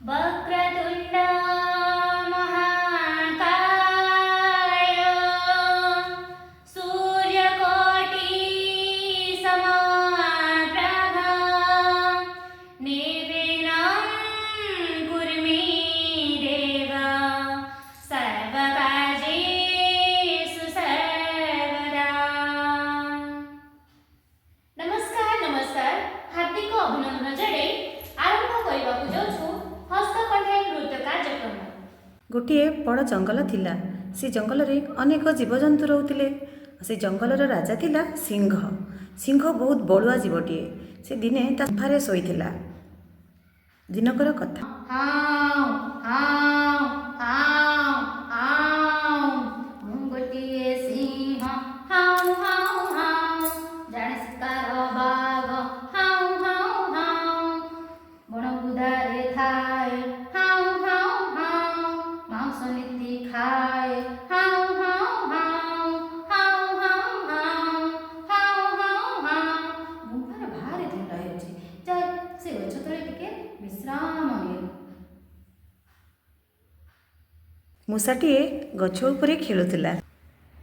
वक्रतुण्ड महाकाय सूर्यकोटि समप्रभा निर्विघ्नं कुरु मे देव सर्वकार्येषु सर्वदा। नमस्कार नमस्कार, हार्दिक अभिनंदन जणाई आरंभ करबाकू जाउछु हस्तकंठा नृत्य कार्यक्रम। गोटे बड़ जंगल थिला। से जंगल रे अनेक जीवजंतु रोते। से जंगलर राजा थिला सिंह। सिंह बहुत बड़ुआ जीवटीए। से दिने ता गुफारे शोइथिला। दिनकर कथा। हाउ हाउ हाउ हाउ मु गोटिए सिंह हाउ हाउ हाउ जाने शिकार बाघ हाउ हाउ हाउ बण बुदारे थाए हाउ हाउ हाउ मांस नीति खाए हाउ हाउ हाउ हाउ हाउ हाउ हाउ हाउ हाउ गुंफार भारी थंडा हेउछि जाय से गछ तळे टिके विश्राम निए। मूसाटीए गछ उपरे खेलुथिला।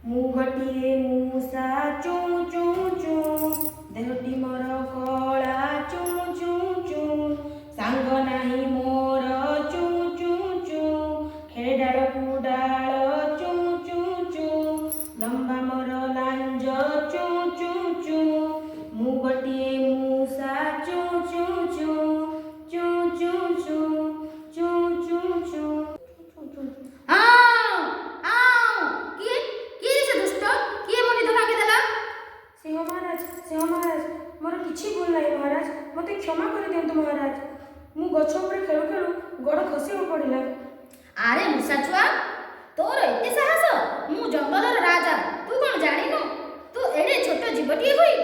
मु गोटिए मूसा चू चू चू देहटी मोर कला चू चू चू सांग नाही मोर चू चू चू खेळे डाळकू डाळ चू चू चू लंबा मोर लांज चू चू चू मु गोटिए मूसा चू चू चू चू चू चू चू चू चू आउ आउ किए से दुष्ट किए मोनि तो भांगी देला। सिंह महाराज मोर किछि भूल नाही महाराज, मते क्षमा कर दियंतु महाराज। मु गछ ऊपर खेलु खेलु गोड़ खसी पड़िला। अरे मूसा छुआ, तोर एते साहस? मु जंगलर राजा, तू कोन जानिनु? तू एडे छोट जीवटी होई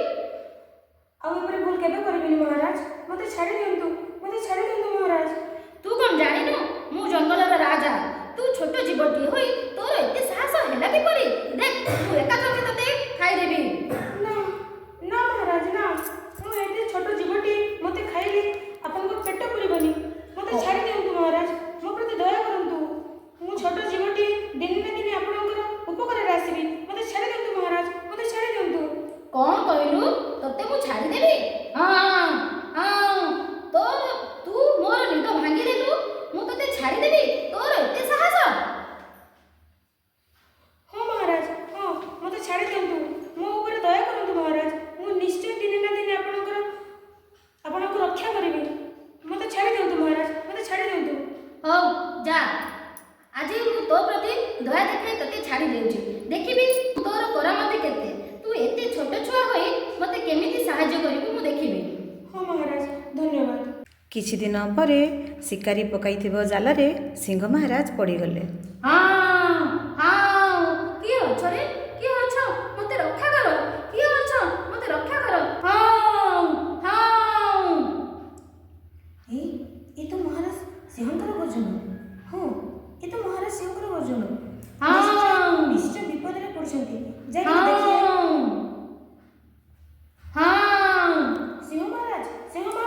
आ ऊपर भूल केबे करबिनी महाराज, मते छाड़ी दियंतु महाराज। तू कोन जानिनु? मु जंगलर राजा, तू छोट जीवटी होई तोर एते साहस हेला कि परी? देख तू एकाथरके तते खाइ देबी। ना ना महाराज ना, मु एते छोट जीवटी मते खाइली आपनको पेट पुरिबनी। मते छाड़ी दियंतु महाराज, मो प्रति दया करंतु। मु छोट जीवटी दिन ना दिन आपनकर उपकार आसीबी। मते छाड़ी दियंतु महाराज, मते छाड़ी दियंतु। कौन कहलु तते मु छाड़ी देबी? हां हां तोर तू मोर निद भांगी देलु, मु तते छाड़ी देबी? तोर एते साहस? हाँ महाराज हाँ, मते छाड़ी दियंतु। मो ऊपर दया करंतु महाराज, मु निश्चय दिन ना दिन आपनकर रक्षा करिबी। मते छाड़ी दियंतु महाराज, मते छाड़ी दियंतु। हौ जा, आज मु तो प्रति दया देखाई तते छाड़ी देउछि। देखिबी तोर करामती केते। तू एते छोट छुआ होई मते केमिति सहाय्य करिबु मु देखिबी। हाँ महाराज धन्यवाद। किछि दिन परे शिकारी पकाइथिबो जालरे सिंह महाराज पड़ीगले। हां हां किए अछ रे? किए अछ? मते रक्षा करो। किए अछ? मते रक्षा करो। हां हां ए तो महाराज सिंहकर गर्जन। हाँ ए तो महाराज सिंहकर गर्जन। हां निश्चय विपद रे पड़छंती। जाई देखिए। हां सिंह महाराज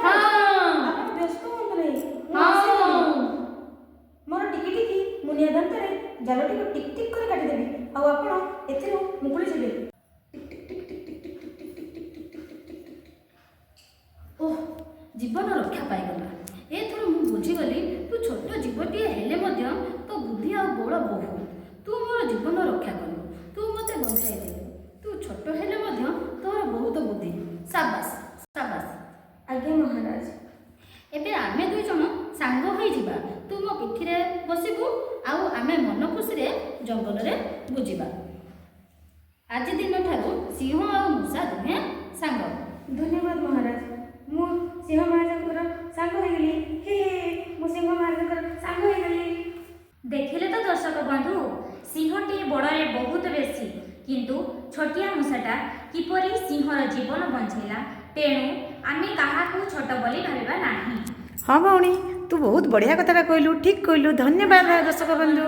हां आपण व्यस्त होंतु नहीं। हां मोर टिकी टिकी मुनिया दंतरे जालटी को टिक टिक कर काटी देबी। आ आपण एथिरो मुकुली जिबे। ओह जीवन रक्षा पाइगला। एथर मु बुझीगली तू छोट जीवटीए हेले मध्य तो बुद्धि आ बड़ बहु। तू मोर जीवन रक्षा कलु, तू मते बंचाई देलु। तू छोट हेले मध्य तोर बहुत बुद्धि। शाबाश शाबाश। आज्ञा महाराज। एबे आमे दुई जण सांग होई जिबा। तू मो पिठिरे बसिबु आउ आमे मन खुशी रे जंगल रे बुझिबा। आज दिन ठारू सिंह आ मूसा दुहे सांग। धन्यवाद महाराज। मु सिंह महाराजंकर सांग होई गेली। हे मु सिंह महाराजंकर सांग होई गेली। देखिले तो दर्शक बंधु, सिंहटी बड़े बहुत बेसी किंतु छोटिया मूसाटा किपरि सिंहर जीवन बंचैला। तेणु आमे काहाकू छोट बोली भाबिबा नाही। हाँ भौणी, तू बहुत बढ़िया कथाटा कहलु। ठीक कहलु। धन्यवाद दर्शक बंधु।